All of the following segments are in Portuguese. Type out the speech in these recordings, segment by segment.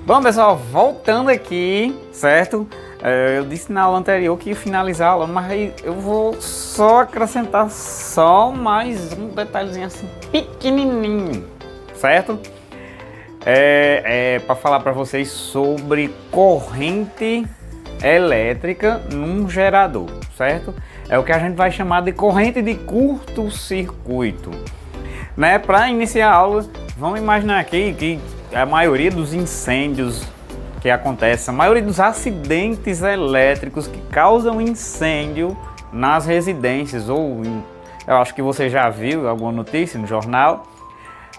Bom, pessoal, voltando aqui, certo? Eu disse na aula anterior que ia finalizar a aula, mas aí eu vou só acrescentar só mais um detalhezinho assim, pequenininho, certo? Para falar para vocês sobre corrente elétrica num gerador, certo? É o que a gente vai chamar de corrente de curto-circuito, né? Para iniciar a aula, vamos imaginar aqui que a maioria dos incêndios que acontecem, a maioria dos acidentes elétricos que causam incêndio nas residências, eu acho que você já viu alguma notícia no jornal,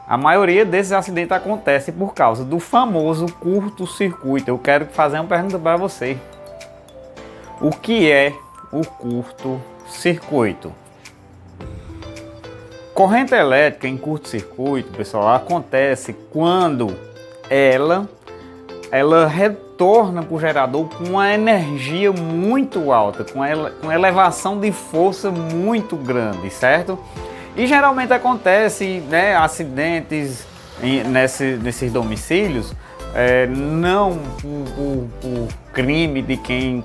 a maioria desses acidentes acontece por causa do famoso curto-circuito. Eu quero fazer uma pergunta para você. O que é o curto-circuito? Corrente elétrica em curto-circuito, pessoal, acontece quando ela retorna para o gerador com uma energia muito alta, com elevação de força muito grande, certo? E geralmente acontece, né, acidentes nesses domicílios, não por crime de quem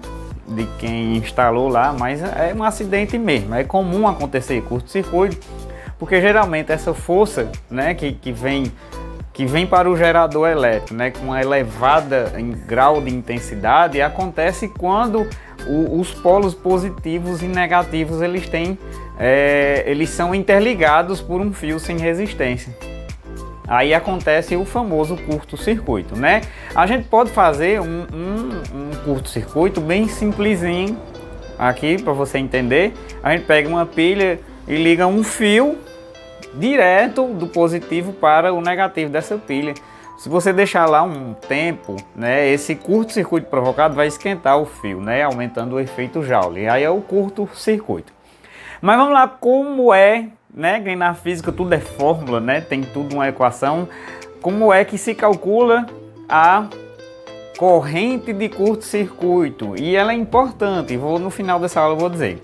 instalou lá, mas é um acidente mesmo. É comum acontecer curto-circuito, porque geralmente essa força, né, que vem para o gerador elétrico, né, com uma elevada em grau de intensidade, acontece quando os polos positivos e negativos eles são interligados por um fio sem resistência. Aí acontece o famoso curto-circuito, né? A gente pode fazer um curto-circuito bem simplesinho aqui para você entender. A gente pega uma pilha e liga um fio direto do positivo para o negativo dessa pilha. Se você deixar lá um tempo, né, esse curto-circuito provocado vai esquentar o fio, né, aumentando o efeito Joule. Aí é o curto-circuito. Mas vamos lá, como é, né, que na física tudo é fórmula, né, tem tudo uma equação. Como é que se calcula a corrente de curto-circuito? E ela é importante, no final dessa aula eu vou dizer.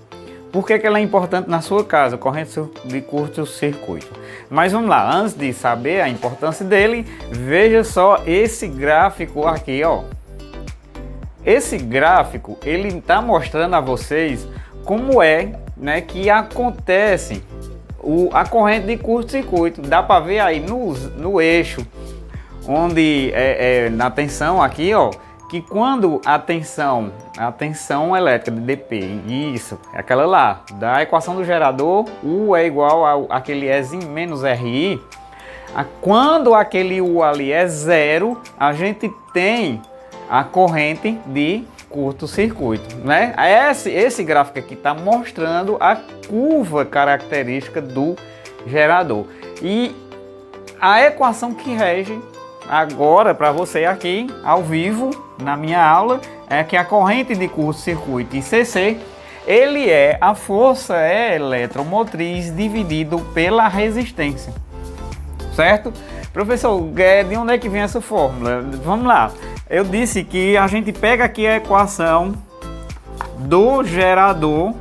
Por que ela é importante na sua casa, corrente de curto-circuito? Mas vamos lá, antes de saber a importância dele, veja só esse gráfico aqui, ó. Esse gráfico, ele está mostrando a vocês como é, né, que acontece a corrente de curto-circuito. Dá para ver aí no eixo, onde na tensão aqui, ó, que quando a tensão elétrica de dp, isso, é aquela lá, da equação do gerador, U é igual àquele Ezinho menos RI, quando aquele U ali é zero, a gente tem a corrente de curto-circuito, né? Esse gráfico aqui está mostrando a curva característica do gerador. E a equação que rege agora para você aqui ao vivo na minha aula é que a corrente de curto-circuito ICC, ele é a força eletromotriz dividido pela resistência, certo? Professor, de onde é que vem essa fórmula? Vamos lá. Eu disse que a gente pega aqui a equação do gerador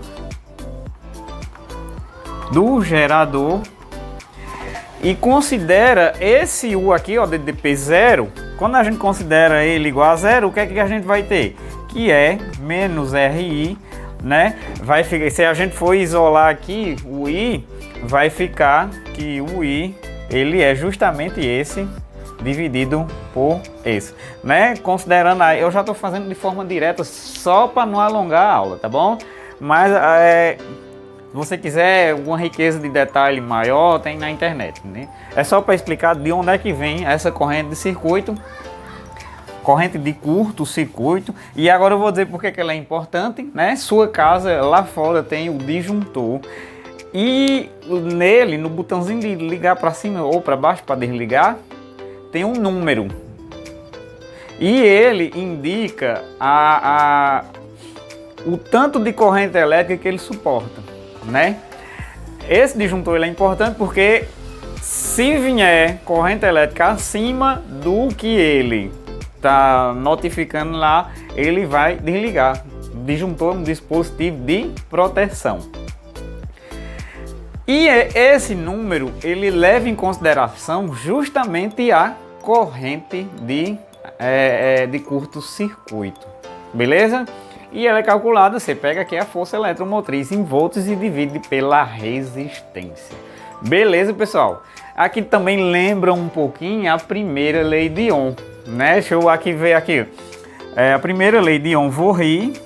e considera esse U aqui, ó, de dp0. Quando a gente considera ele igual a zero, o que é que a gente vai ter? Que é menos RI, né? Vai ficar, se a gente for isolar aqui o I, vai ficar que o I, ele é justamente esse dividido por esse, né? Considerando aí, eu já estou fazendo de forma direta só para não alongar a aula, tá bom? Mas se você quiser alguma riqueza de detalhe maior, tem na internet, né? É só para explicar de onde é que vem essa corrente de circuito, corrente de curto-circuito. E agora eu vou dizer por que ela é importante, né? Sua casa lá fora tem o disjuntor e nele, no botãozinho de ligar para cima ou para baixo para desligar, tem um número. E ele indica o tanto de corrente elétrica que ele suporta, né? Esse disjuntor ele é importante porque se vier corrente elétrica acima do que ele está notificando lá, ele vai desligar. O disjuntor é um dispositivo de proteção. E esse número ele leva em consideração justamente a corrente de de curto-circuito, beleza? E ela é calculada, você pega aqui a força eletromotriz em volts e divide pela resistência. Beleza, pessoal? Aqui também lembra um pouquinho a primeira lei de Ohm, né? Deixa eu ver aqui. A primeira lei de Ohm-Vorree,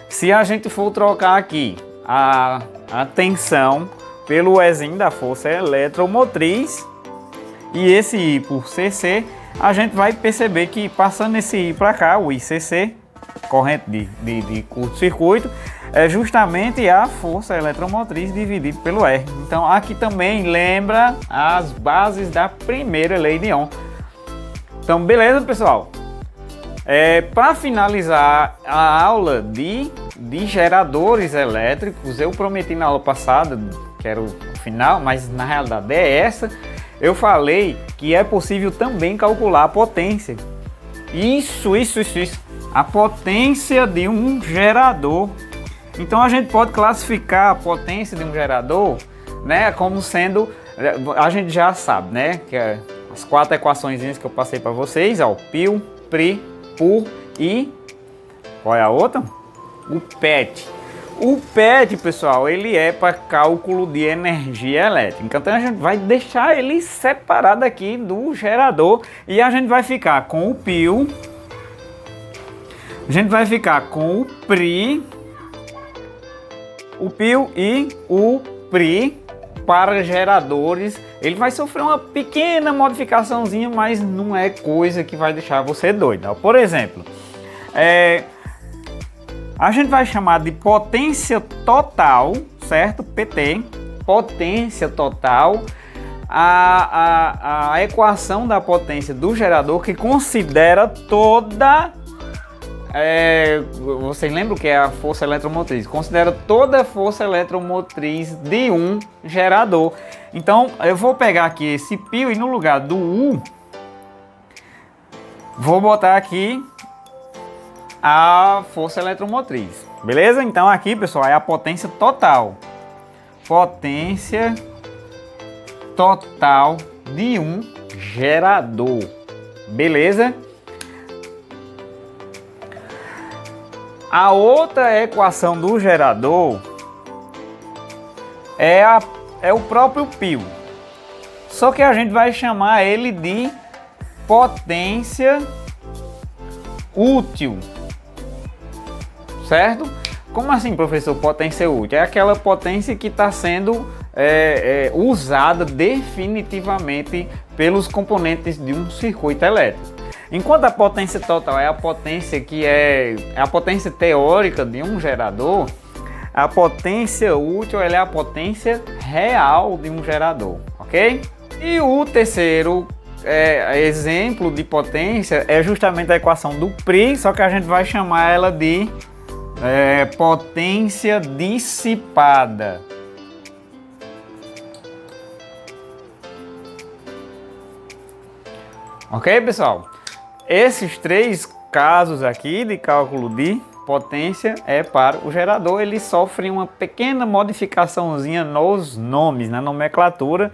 se a gente for trocar aqui a tensão pelo Ezinho da força eletromotriz e esse I por CC, a gente vai perceber que passando esse I para cá, o ICC, corrente de curto-circuito, é justamente a força eletromotriz dividida pelo R. Então aqui também lembra as bases da primeira lei de Ohm. Então beleza, pessoal? Para finalizar a aula de geradores elétricos, eu prometi na aula passada, que era o final, mas na realidade é essa, eu falei que é possível também calcular a potência. Isso. A potência de um gerador. Então a gente pode classificar a potência de um gerador, né, como sendo, a gente já sabe, né, que as 4 equações que eu passei para vocês, ó, PIL, PRI, PUR e qual é a outra? O PET. O PET, pessoal, ele é para cálculo de energia elétrica. Então a gente vai deixar ele separado aqui do gerador e a gente vai ficar com o PIL, a gente vai ficar com o PRI, o PIL e o PRI para geradores. Ele vai sofrer uma pequena modificaçãozinha, mas não é coisa que vai deixar você doido. Por exemplo, a gente vai chamar de potência total, certo? PT, potência total, a equação da potência do gerador que considera toda... vocês lembram que é a força eletromotriz? Considera toda a força eletromotriz de um gerador. Então eu vou pegar aqui esse π e no lugar do U vou botar aqui a força eletromotriz. Beleza? Então aqui, pessoal, é a potência total. Potência total de um gerador. Beleza? A outra equação do gerador é o próprio π. Só que a gente vai chamar ele de potência útil. Certo? Como assim, professor, potência útil? É aquela potência que está sendo usada definitivamente pelos componentes de um circuito elétrico. Enquanto a potência total é a potência que é a potência teórica de um gerador, a potência útil é a potência real de um gerador, ok? E o terceiro exemplo de potência é justamente a equação do PRI, só que a gente vai chamar ela de potência dissipada. Ok, pessoal? Esses 3 casos aqui de cálculo de potência é para o gerador. Ele sofre uma pequena modificaçãozinha nos nomes, na nomenclatura,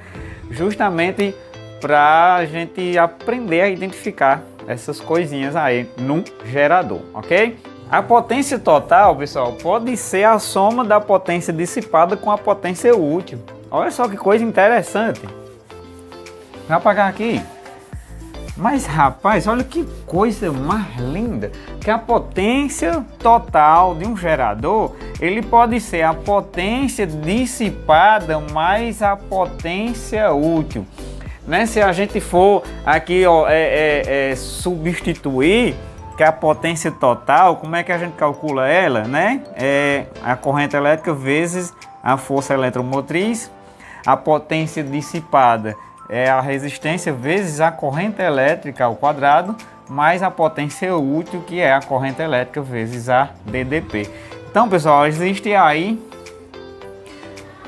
justamente para a gente aprender a identificar essas coisinhas aí no gerador, ok? A potência total, pessoal, pode ser a soma da potência dissipada com a potência útil. Olha só que coisa interessante. Vou apagar aqui. Mas, rapaz, olha que coisa mais linda, que a potência total de um gerador, ele pode ser a potência dissipada mais a potência útil. Né? Se a gente for aqui substituir que a potência total, como é que a gente calcula ela? Né? A corrente elétrica vezes a força eletromotriz, a potência dissipada é a resistência vezes a corrente elétrica ao quadrado, mais a potência útil, que é a corrente elétrica vezes a DDP. Então, pessoal, existe aí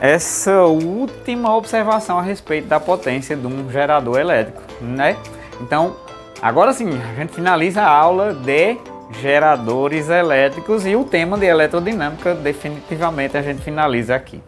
essa última observação a respeito da potência de um gerador elétrico, né? Então, agora sim, a gente finaliza a aula de geradores elétricos e o tema de eletrodinâmica definitivamente a gente finaliza aqui.